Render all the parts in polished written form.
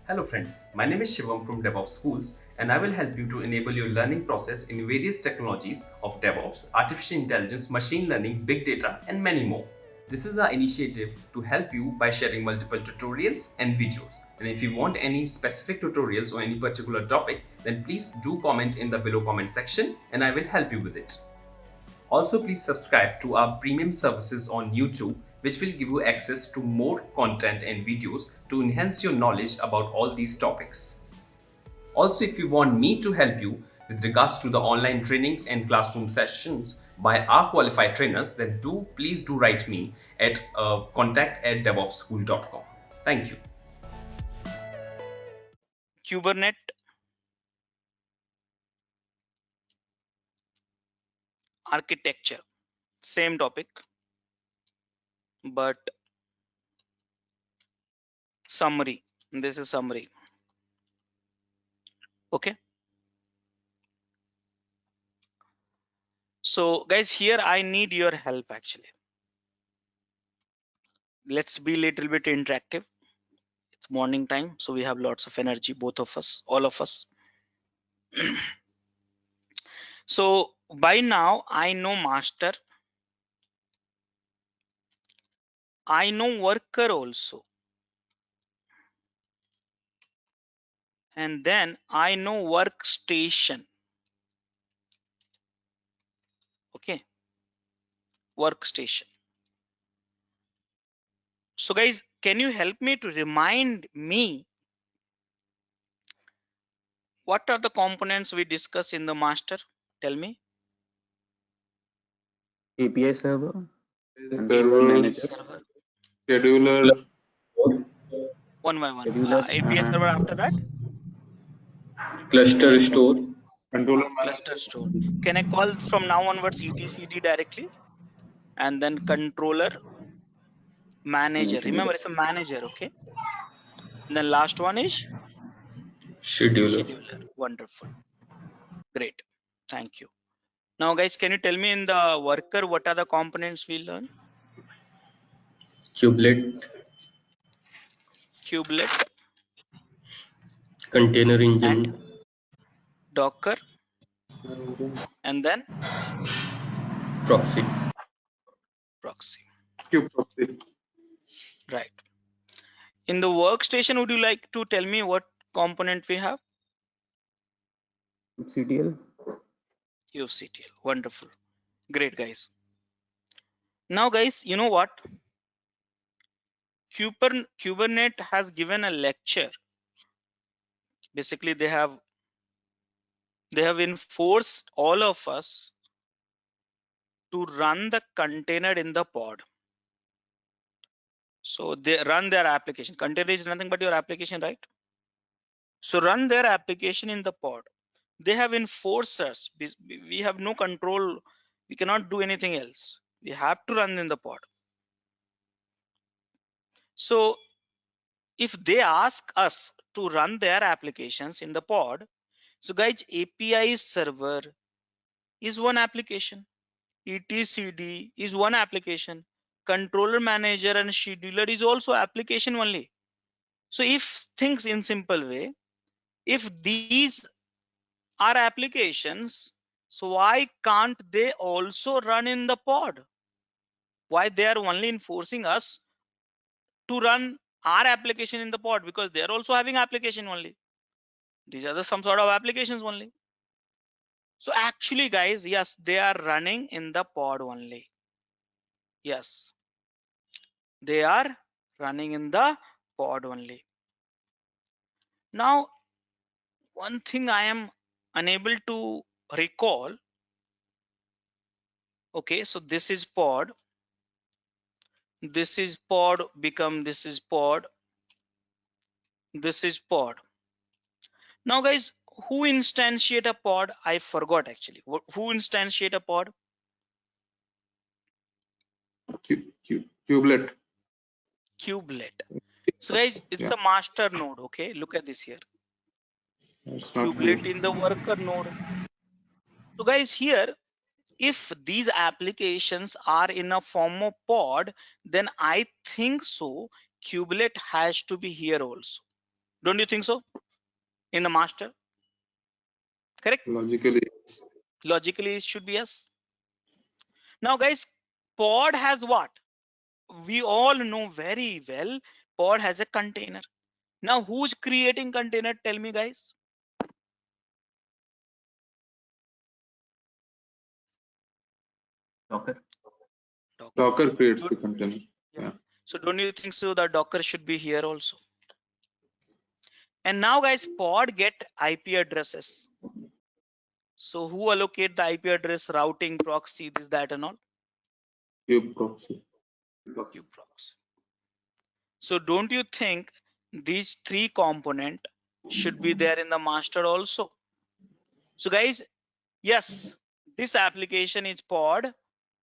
Hello friends, my name is Shivam from DevOps Schools and I will help you to enable your learning process in various technologies of DevOps, artificial intelligence, machine learning, big data and many more. This is our initiative to help you by sharing multiple tutorials and videos. And if you want any specific tutorials or any particular topic, then please do comment in the below comment section and I will help you with it. Also, please subscribe to our premium services on YouTube, which will give you access to more content and videos to enhance your knowledge about all these topics. Also, if you want me to help you with regards to the online trainings and classroom sessions by our qualified trainers, then please do write me at contact@devopsschool.com. Thank you. Kubernetes architecture, same topic, but summary. This is summary. Okay. So guys, here I need your help actually. Let's be a little bit interactive. It's morning time, so we have lots of energy, both of us, all of us. So by now I know master, I know worker also, and then I know workstation. Okay, workstation. So guys, can you help me to remind me what are the components we discuss in the master? Tell me. API server, Server, managers, Server. scheduler, One by one. schedulers, API server after that, cluster store, controller cluster manager, store. Can I call from now onwards etcd directly? And then controller manager. Remember, it's a manager, okay? And then last one is scheduler, scheduler. Wonderful. Great. Thank you. Now, guys, can you tell me in the worker what are the components we learn? kubelet, Kubelet container engine, and Docker, and then proxy. proxy. Kubeproxy. Right. In the workstation, would you like to tell me what component we have? kubectl, kubectl. Wonderful. Great, guys. Now, guys, you know what? Kubernetes has given a lecture. Basically, they have enforced all of us to run the container in the pod. So they run their application. Container is nothing but your application, right? So run their application in the pod. They have enforced us. We have no control. We cannot do anything else. We have to run in the pod. So if they ask us to run their applications in the pod, so guys, API server is one application. etcd is one application. Controller manager and scheduler is also application only. So if things in simple way, if these are applications, so why can't they also run in the pod? Why they are only enforcing us to run our application in the pod? Because they are also having application only. These are some sort of applications only. So actually, guys, yes, they are running in the pod only. Yes, they are running in the pod only. Now, one thing I am unable to recall. Okay, so this is pod. This is pod become this is pod. This is pod. Now, guys, who instantiate a pod? I forgot actually. Who instantiate a pod? Kubelet. Kubelet. So, guys, it's a master node. Okay, look at this here. Kubelet in the worker node. So, guys, here, if these applications are in a form of pod, then I think so kubelet has to be here also. Don't you think so? In the master, correct? Logically, yes. Logically, it should be yes. Now, guys, pod has what? We all know very well. Pod has a container. Now, who's creating container? Tell me, guys. Docker. Docker. Docker creates So, the container. yeah. Yeah. So, don't you think so? The Docker should be here also. And now, guys, pod get IP addresses. So, who allocate the IP address, routing, proxy, this, that, and all? Kubeproxy. Kubeproxy. So, don't you think these three component should be there in the master also? So, guys, yes, this application is pod.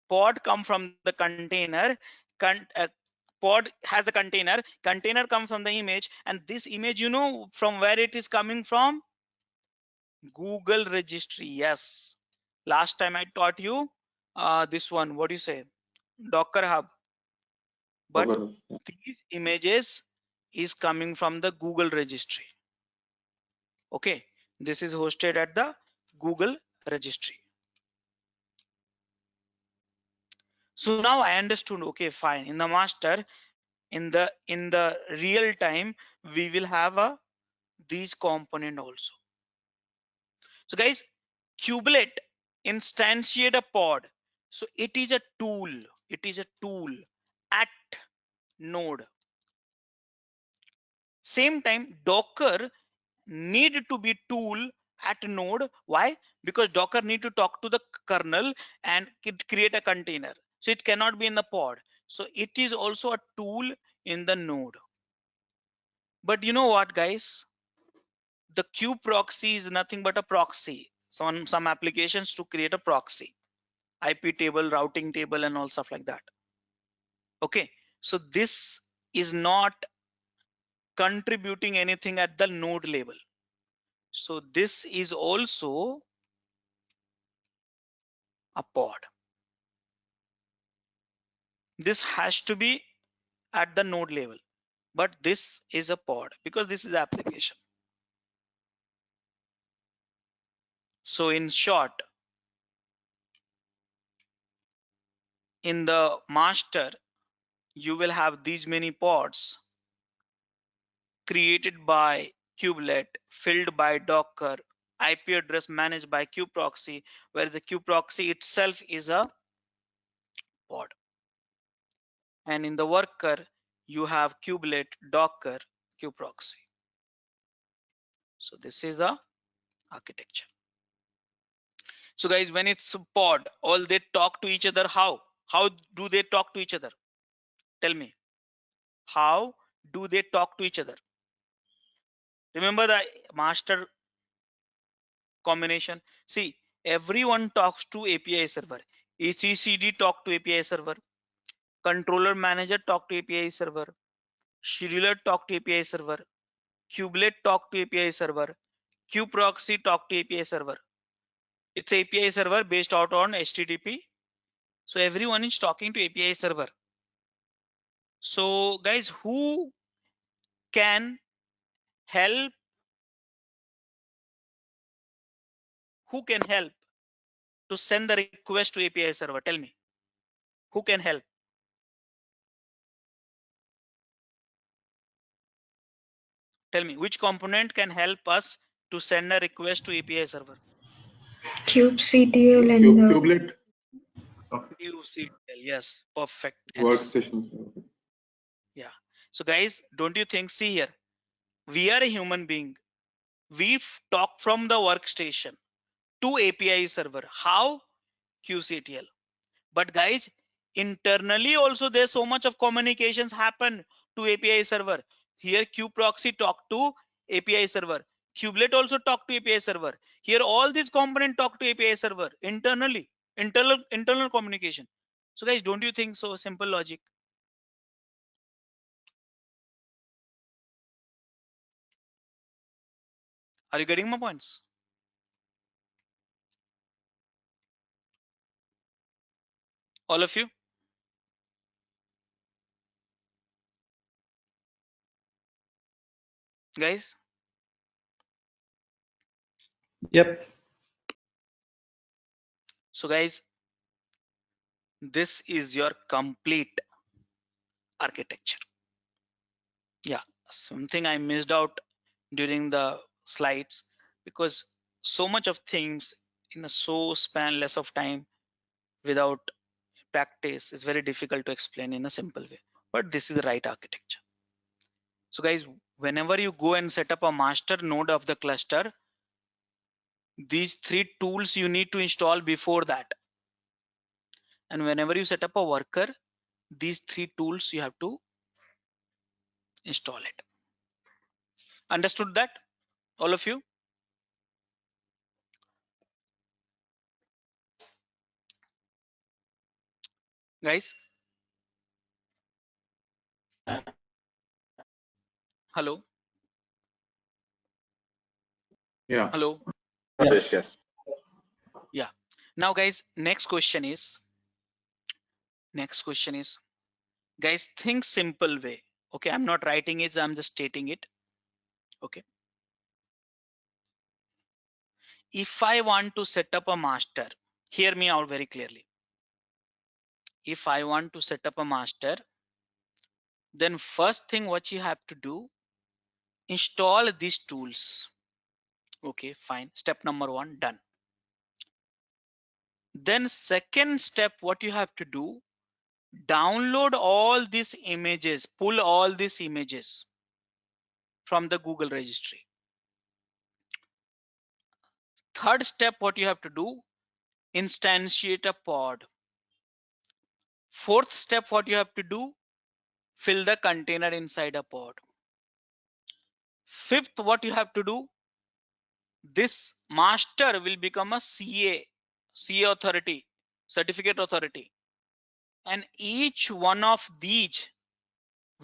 Pod come from the container. Pod has a container comes from the image, and this image, you know from where it is coming from? Google registry. Yes, last time I taught you this one, what do you say, Docker Hub, but Docker. Yeah. these images is coming from the Google registry. Okay, this is hosted at the Google registry. So now I understood. Okay, fine. In the master, in the real time, we will have a these component also. So guys, kubelet instantiate a pod. So it is a tool. It is a tool at node. Same time, Docker need to be tool at node. Why? Because Docker need to talk to the kernel and create a container. So it cannot be in the pod. So it is also a tool in the node. But you know what, guys? The kubeproxy is nothing but a proxy. So on some applications to create a proxy, IP table, routing table, and all stuff like that. Okay. So this is not contributing anything at the node level. So this is also a pod. This has to be at the node level, but this is a pod because this is application. So in short, in the master, you will have these many pods created by kubelet, filled by Docker, IP address managed by kubeproxy, where the kubeproxy itself is a pod. And in the worker, you have kubelet, Docker, kubeproxy. So this is the architecture. So guys, when it's a pod, all they talk to each other. How do they talk to each other? Tell me. How do they talk to each other? Remember the master combination. See, everyone talks to API server. etcd talk to API server. Controller manager talk to API server. Scheduler talk to API server. Kubelet talk to API server. Kubeproxy talk to API server. It's API server based out on HTTP. So everyone is talking to API server. So guys, who can help? Who can help to send the request to API server? Tell me. Who can help? Tell me which component can help us to send a request to API server? kubectl and the Kubelet kubectl. Yes, perfect answer. workstation. Yeah. So guys, don't you think? See here, we are a human being. We talk from the workstation to API server. How? kubectl. But guys, internally also there's so much of communications happen to API server. Here kubeproxy talk to API server. Kubelet also talk to API server. Here all these components talk to API server internally. Internal communication. So guys, don't you think so? Simple logic. Are you getting my points? All of you? guys? Yep. So guys, this is your complete architecture. Yeah, something I missed out during the slides, because so much of things in a so span less of time without practice is very difficult to explain in a simple way, but this is the right architecture. So guys, whenever you go and set up a master node of the cluster, these three tools you need to install before that. And whenever you set up a worker, these three tools you have to install it. Understood that, all of you? Guys, hello, Yeah. hello. Yes, yes. Yeah. Now guys, next question is, guys, think simple way. Okay, I'm not writing it, I'm just stating it. Okay, if I want to set up a master, hear me out very clearly. If I want to set up a master, then first thing what you have to do, install these tools. Okay, fine. Step number one, done. Then second step, what you have to do, download all these images, pull all these images from the Google registry. Third step, what you have to do, instantiate a pod. Fourth step, what you have to do, fill the container inside a pod. Fifth, what you have to do, this master will become a CA authority, certificate authority. And each one of these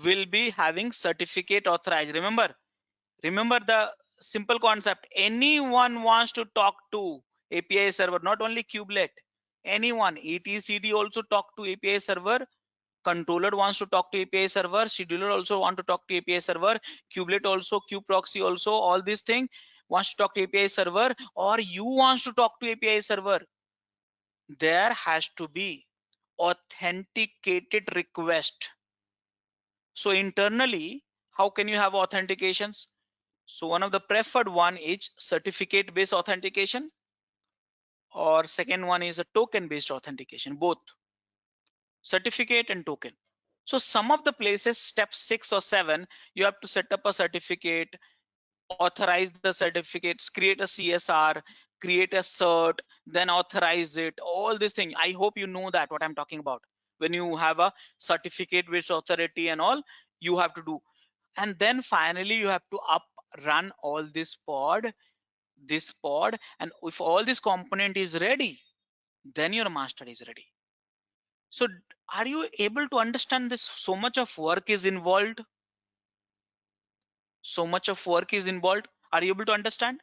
will be having certificate authorized. Remember the simple concept. Anyone wants to talk to API server, not only kubelet. Anyone, etcd also talk to API server. Controller wants to talk to API server. Scheduler also want to talk to API server. Kubelet also, kubeproxy also. All these things wants to talk to API server, or you wants to talk to API server. There has to be authenticated request. So internally, how can you have authentications? So one of the preferred one is certificate based authentication, or second one is a token based authentication, both certificate and token. So some of the places, step 6 or 7, you have to set up a certificate, authorize the certificates, create a CSR, create a cert, then authorize it, all these things. I hope you know that what I'm talking about. When you have a certificate based authority and all, you have to do. And then finally you have to run all this pod, and if all this component is ready, then your master is ready. So are you able to understand this? So much of work is involved. So much of work is involved. Are you able to understand?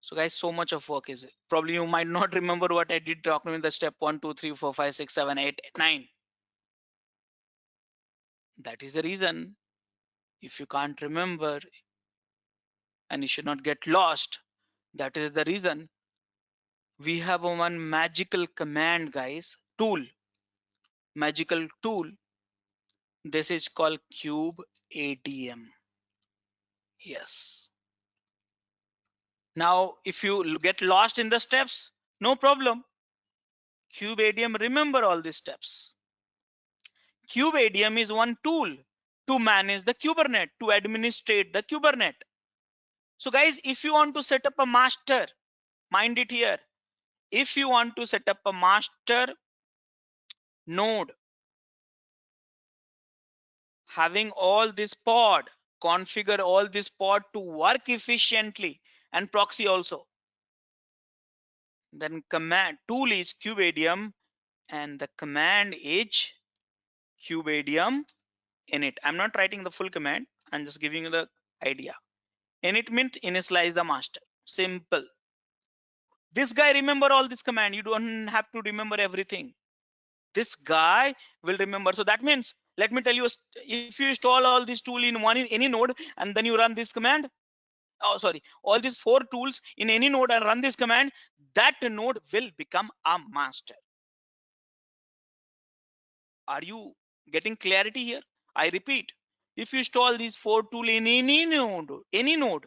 So guys, so much of work is it. Probably you might not remember what I did talking in the step 1, 2, 3, 4, 5, 6, 7, 8, 9. That is the reason, if you can't remember and you should not get lost, that is the reason we have one magical command, guys, tool, magical tool. This is called kubeadm. Yes. Now, if you get lost in the steps, no problem. kubeadm remember all these steps. kubeadm is one tool to manage the Kubernetes, to administrate the Kubernetes. So guys, if you want to set up a master, mind it here. If you want to set up a master node having all this pod, configure all this pod to work efficiently, and proxy also, then command tool is kubeadm, and the command is kubeadm init. I'm not writing the full command, I'm just giving you the idea. Init means initialize the master. Simple. This guy remember all this command. You don't have to remember everything. This guy will remember. So that means, let me tell you, if you install all these tools in any node and then you run this command, oh sorry, all these 4 tools in any node and run this command, that node will become a master. Are you getting clarity here? I repeat, if you install these 4 tools in any node,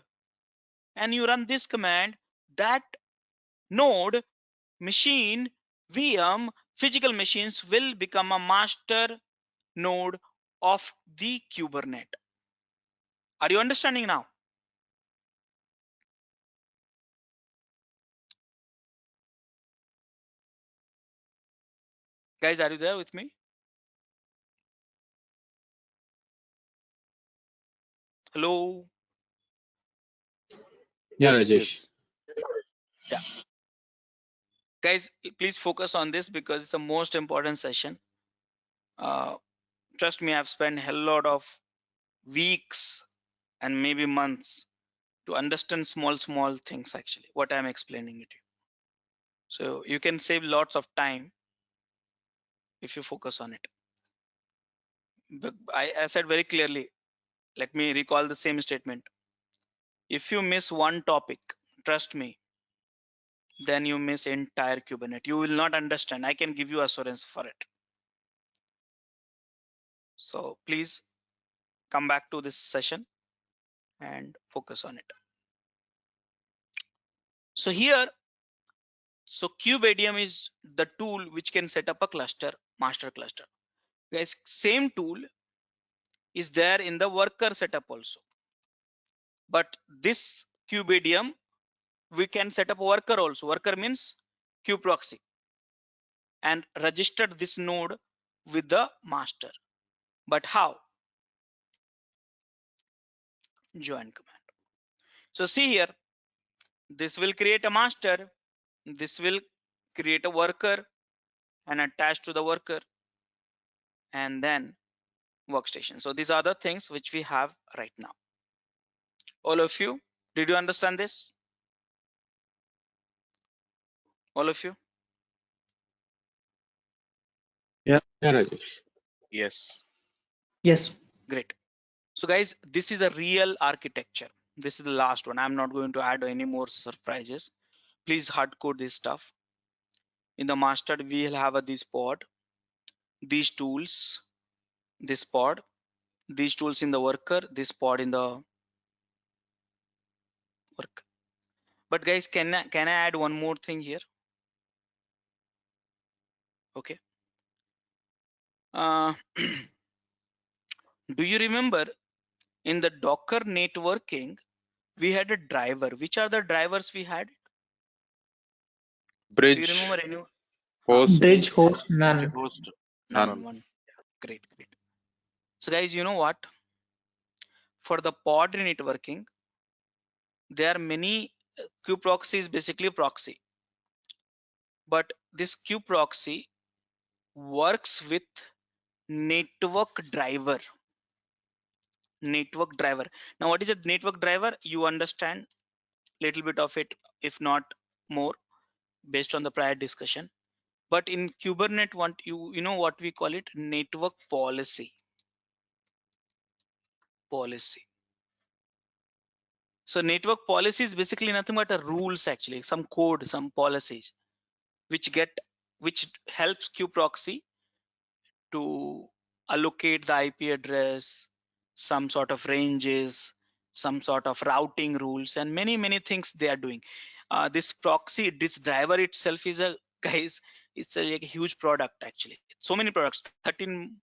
and you run this command, that node, machine, VM, physical machines will become a master node of the Kubernetes. Are you understanding now? Guys, are you there with me? Hello? Yeah, Yes, Rajesh. Yeah. Guys, please focus on this because it's the most important session. Trust me, I've spent a lot of weeks and maybe months to understand small things actually, what I'm explaining it to you. So you can save lots of time if you focus on it. But I said very clearly, let me recall the same statement. If you miss one topic, trust me, then you miss entire Kubernetes. You will not understand. I can give you assurance for it. So please come back to this session and focus on it. So here, so KubeADM is the tool which can set up a cluster, master cluster. Guys, same tool is there in the worker setup also. But this KubeADM, we can set up a worker also. Worker means kubeproxy, and register this node with the master. But how? Join command. So see here, this will create a master, this will create a worker and attach to the worker, and then workstation. So these are the things which we have right now. All of you, did you understand this? All of you? Yeah, Rajesh. yes. Yes. Great. So guys, this is a real architecture. This is the last one. I'm not going to add any more surprises. Please hard code this stuff. In the master, we'll have this pod, these tools, this pod, these tools in the worker, this pod in the worker. But guys, can I add one more thing here? Okay. Do you remember in the Docker networking, we had a driver? Which are the drivers we had? Do you Bridge, remember any? host, Bridge, host, none. host, None. none. One. Great. So guys, you know what? For the pod networking, there are many kubeproxy is basically proxy, but this kubeproxy works with network driver. Network driver. Now, what is a network driver? You understand little bit of it, if not more, based on the prior discussion. But in Kubernetes, you know what we call it? Network policy. So network policy is basically nothing but a rules, actually, some code, some policies, which helps kubeproxy to allocate the IP address, some sort of ranges, some sort of routing rules, and many things they are doing. This proxy, this driver itself is a guys, it's like a huge product actually. So many products, 13,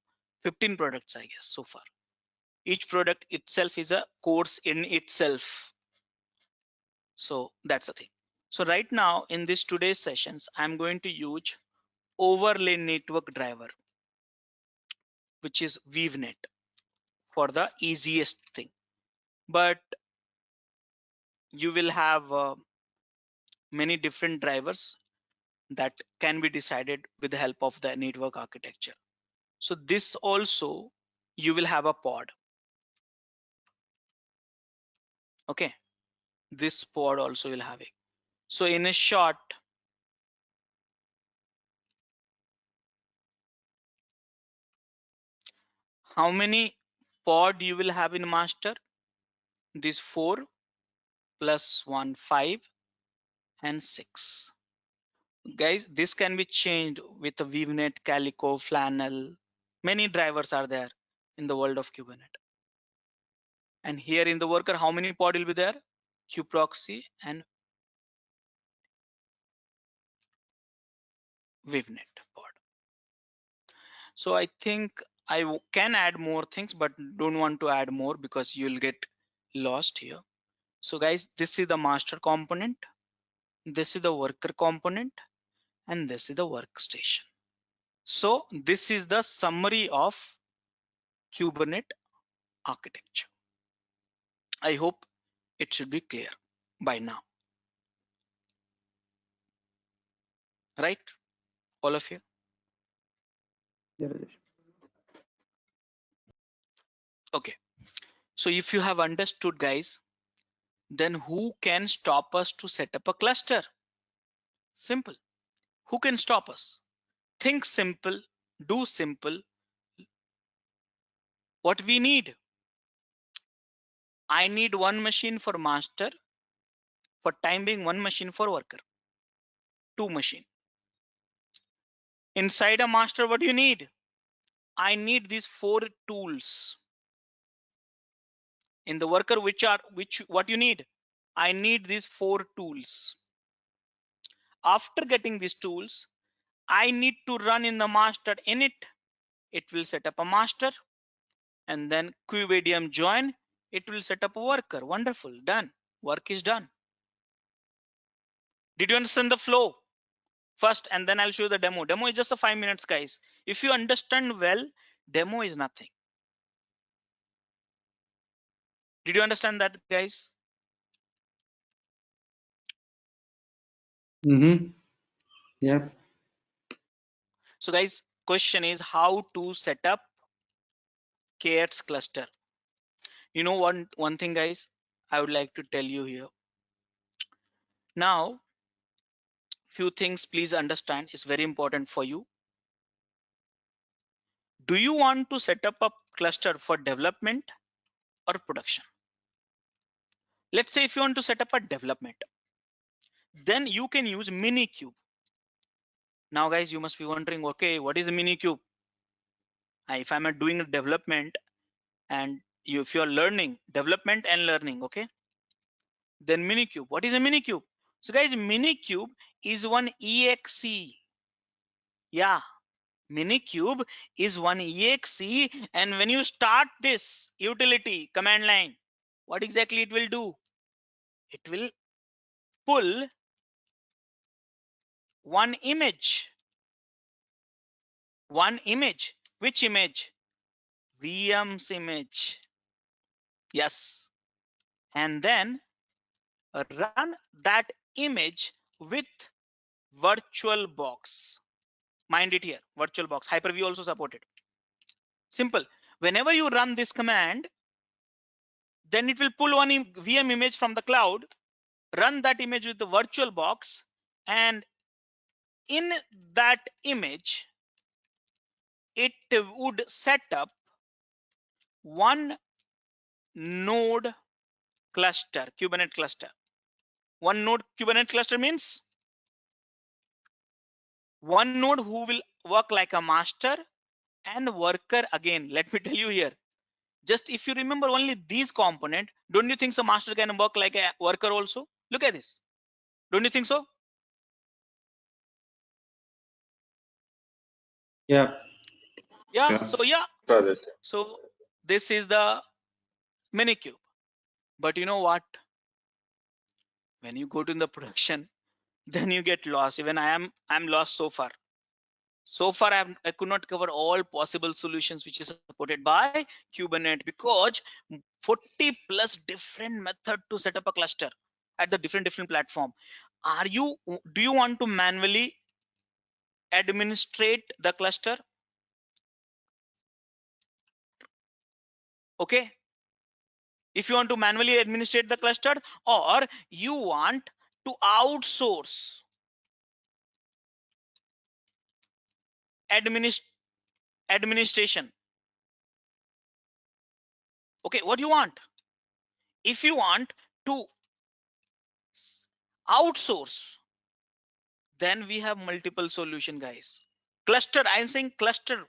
15 products I guess so far. Each product itself is a course in itself. So that's the thing. So right now in this today's sessions, I'm going to use overlay network driver, which is ViewNet, for the easiest thing. But you will have many different drivers that can be decided with the help of the network architecture. So this also, you will have a pod. Okay, this pod also will have it. So in a short, how many pod you will have in master? These 4 plus 1, 5 and 6. Guys, this can be changed with a VNet, Calico, Flannel. Many drivers are there in the world of Kubernetes. And here in the worker, how many pod will be there? Kubeproxy and VNet pod. So I think I can add more things, but don't want to add more because you'll get lost here. So guys, this is the master component, this is the worker component, and this is the workstation. So this is the summary of Kubernetes architecture. I hope it should be clear by now, right? All of you. Yeah, Rajesh. Okay. So if you have understood, guys, then who can stop us to set up a cluster? Simple. Who can stop us? Think simple, do simple. What we need? I need one machine for master. For time being, one machine for worker. 2 machine. Inside a master, what do you need? I need these 4 tools. In the worker, what you need? I need these 4 tools. After getting these tools, I need to run in the master init. It will set up a master, and then kubeadm join. It will set up a worker. Wonderful, done. Work is done. Did you understand the flow? First, and then I'll show you the demo. Demo is just a 5 minutes, guys. If you understand well, demo is nothing. Did you understand that, guys? Mm-hmm. Yeah. So guys, question is how to set up K8s cluster. You know one thing, guys, I would like to tell you here. Now, few things please understand is very important for you. Do you want to set up a cluster for development or production? Let's say if you want to set up a development, then you can use Minikube. Now guys, you must be wondering, okay, what is a Minikube? If I'm doing a development and if you're learning development and learning, okay, then Minikube. What is a Minikube? So guys, Minikube is one exe. Yeah, Minikube is one exe, and when you start this utility command line, what exactly it will do? It will pull one image. One image. Which image? VM's image. Yes. And then run that image with VirtualBox. Mind it here, VirtualBox. Hyper-V also supported. Simple. Whenever you run this command, then it will pull one VM image from the cloud, run that image with the VirtualBox, and in that image, it would set up one node cluster, Kubernetes cluster. One node Kubernetes cluster means one node who will work like a master and worker. Again, let me tell you here, just if you remember only these component, don't you think the master can work like a worker also? Look at this. Don't you think so? Yeah. Yeah. Yeah. So yeah. Rajesh. So this is the Minikube. But you know what? When you go to the production, then you get lost. Even I'm lost so far. So far, I could not cover all possible solutions which is supported by Kubernetes, because 40 plus different method to set up a cluster at the different platform. Do you want to manually administrate the cluster? Okay. If you want to manually administrate the cluster, or you want to outsource administration. Okay, what do you want? If you want to outsource, then we have multiple solution, guys. Cluster, I'm saying cluster.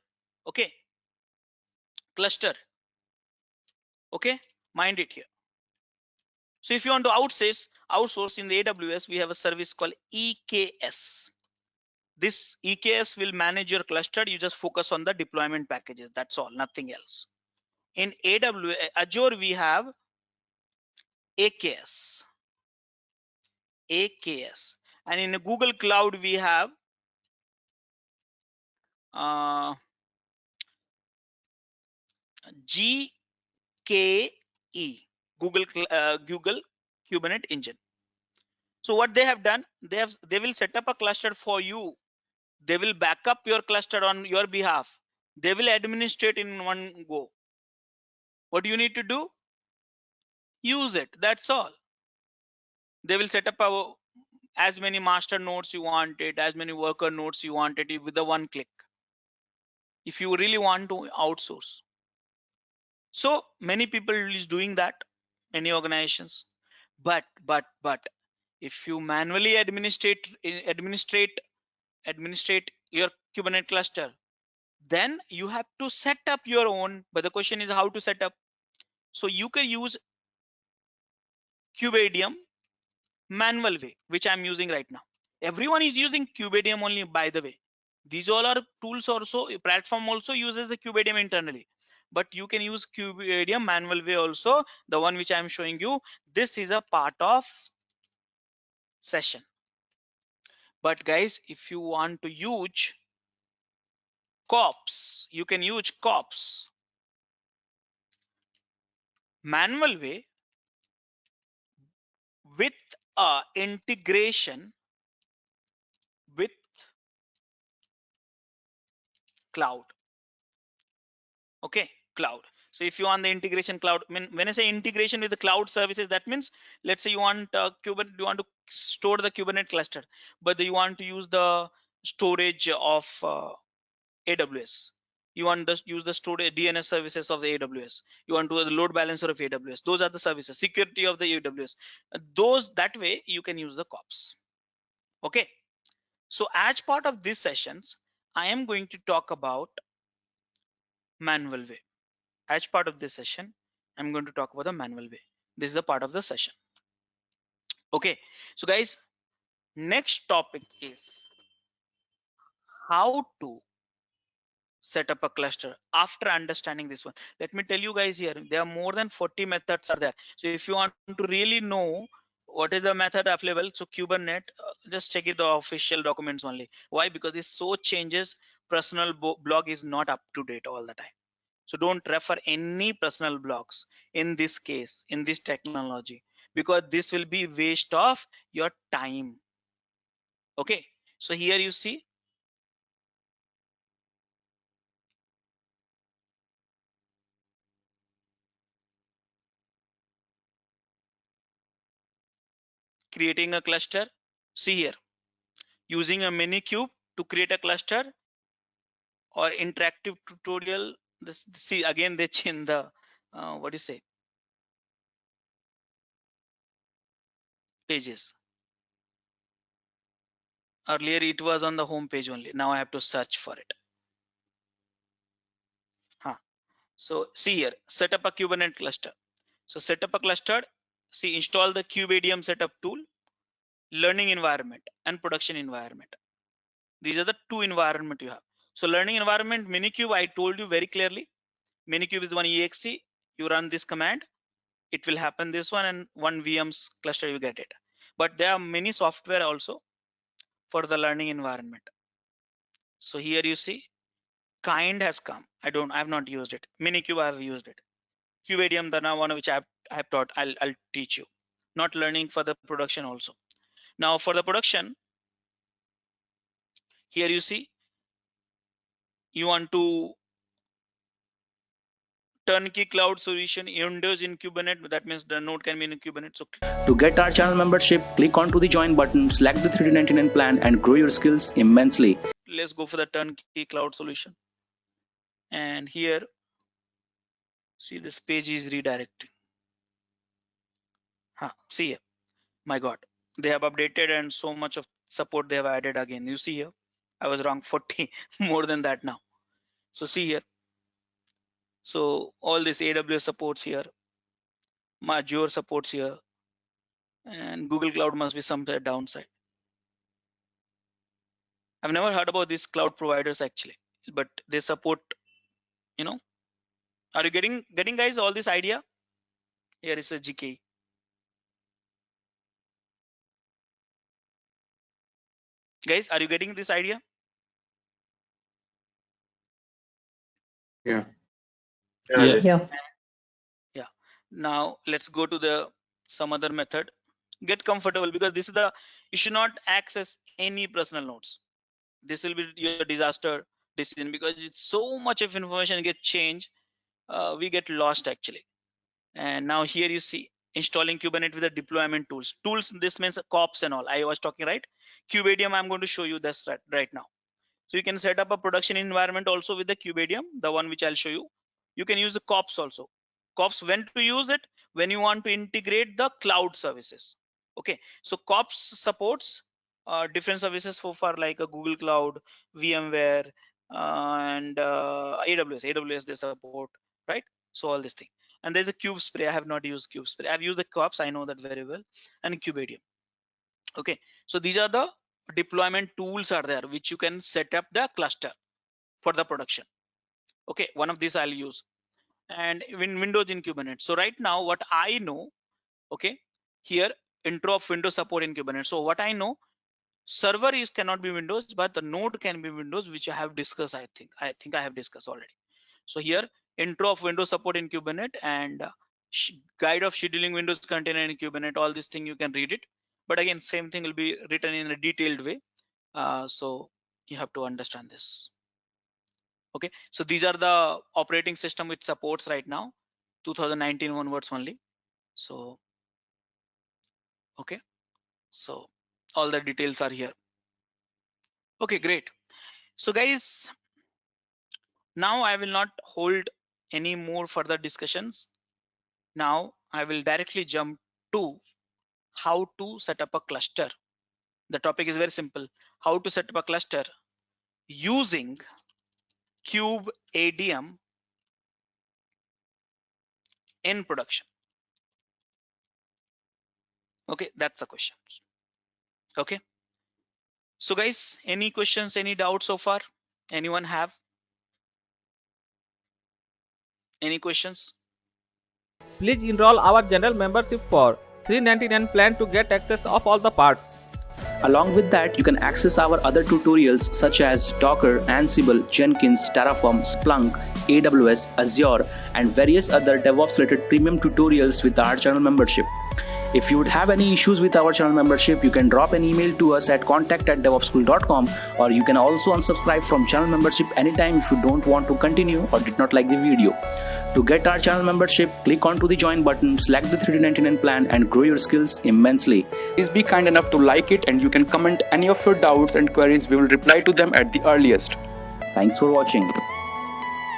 Okay, cluster. Okay, mind it here. So if you want to outsource in the AWS, we have a service called EKS. This EKS will manage your cluster. You just focus on the deployment packages. That's all, nothing else. In AWS, Azure, we have AKS. AKS. And in Google Cloud, we have GKE, Google Kubernetes Engine. So what they have done, they will set up a cluster for you. They will back up your cluster on your behalf. They will administrate in one go. What do you need to do? Use it. That's all. They will set up as many master nodes you wanted, as many worker nodes you wanted with the one click. If you really want to outsource. So many people is doing that, many organizations. But if you manually administrate your Kubernetes cluster, then you have to set up your own. But the question is how to set up. So you can use Kubedium manual way, which I'm using right now. Everyone is using Kubedium only, by the way. These all are tools also, platform also uses the Kubedium internally. But you can use Kubedium manual way also, the one which I'm showing you. This is a part of session. But guys, if you want to use COPS, you can use COPS manual way with integration with cloud. Okay, cloud. So if you want the integration cloud, when I say integration with the cloud services, that means let's say you want Kubernetes, you want to store the Kubernetes cluster, but you want to use the storage of AWS. You want to use the storage DNS services of the AWS. You want to use the load balancer of AWS. Those are the services, security of the AWS. Those that way you can use the COPS. Okay. So as part of these sessions, I am going to talk about manual way. As part of this session, I'm going to talk about the manual way. This is the part of the session. Okay. So guys, next topic is how to set up a cluster after understanding this one. Let me tell you guys here, there are more than 40 methods are there. So if you want to really know what is the method available, so Kubernetes, just check it the official documents only. Why? Because this so changes. Personal blog is not up to date all the time. So don't refer any personal blogs in this case, in this technology, because this will be waste of your time. Okay. So here you see creating a cluster. See here, using a Minikube to create a cluster or interactive tutorial. This, see again they change the what do you say, pages. Earlier it was on the home page only. Now I have to search for it. So see here, set up a Kubernetes cluster. So set up a cluster. See, install the Kubedium setup tool, learning environment and production environment. These are the two environment you have. So learning environment, Minikube, I told you very clearly. Minikube is one exe. You run this command, it will happen this one, and one VM's cluster you get it. But there are many software also for the learning environment. So here you see, Kind has come. I have not used it. Minikube I have used it. Kubedium, the now one which I have taught, I'll teach you. Not learning for the production also. Now for the production, here you see, you want to turnkey cloud solution, Windows in Kubernetes. That means the node can be in Kubernetes. So To get our channel membership, click onto the join button, select the 399 plan and grow your skills immensely. let's go for the turnkey cloud solution. And here, see, this page is redirecting. See here, my God, they have updated and so much of support they have added again. You see here, I was wrong, 40 more than that now. So see here, so all this AWS supports here, my Azure supports here, and Google Cloud must be some downside. I've never heard about these cloud providers actually, but they support, you know. Are you getting guys all this idea? Here is a GK. Guys, are you getting this idea? Yeah. Yeah. Yeah. Now let's go to some other method. Get comfortable, because this is you should not access any personal nodes. This will be your disaster decision, because it's so much of information get changed. We get lost actually. And now here you see installing Kubernetes with the deployment tools. This means COPS and all. I was talking, right? KubeADM, I'm going to show you this right now. So you can set up a production environment also with the KubeADM, the one which I'll show you. You can use the COPS also. COPS, when to use it? When you want to integrate the cloud services. Okay, so COPS supports different services for like a Google Cloud, VMware, and AWS they support, right? So all this thing. And there's a KubeSpray. I have not used KubeSpray. I've used the COPS. I know that very well. And KubeADM. Okay, so these are the deployment tools are there which you can set up the cluster for the production. Okay, one of these I'll use. And in Windows in Kubernetes. So right now what I know, okay, here intro of Windows support in Kubernetes. So what I know, server cannot be Windows, but the node can be Windows, which I have discussed. I think I have discussed already. So here intro of Windows support in Kubernetes and guide of scheduling Windows container in Kubernetes. All this thing you can read it, but again same thing will be written in a detailed way. So you have to understand this. Okay, so these are the operating system which supports right now, 2019 onwards only. So okay, so all the details are here. Okay, great. So guys, now I will not hold any more further discussions. Now I will directly jump to how to set up a cluster. The topic is very simple: how to set up a cluster using KubeADM in production. Okay, that's a question. Okay, so guys, any questions, any doubts so far? Anyone have any questions? Please enroll our general membership for $399 plan to get access of all the parts. Along with that, you can access our other tutorials such as Docker, Ansible, Jenkins, Terraform, Splunk, AWS, Azure, and various other DevOps related premium tutorials with our channel membership. If you would have any issues with our channel membership, you can drop an email to us at contact@devopsschool.com, or you can also unsubscribe from channel membership anytime if you don't want to continue or did not like the video. To get our channel membership, click onto the join button, select the $399 plan and grow your skills immensely. Please be kind enough to like it, and you can comment any of your doubts and queries. We will reply to them at the earliest. Thanks for watching.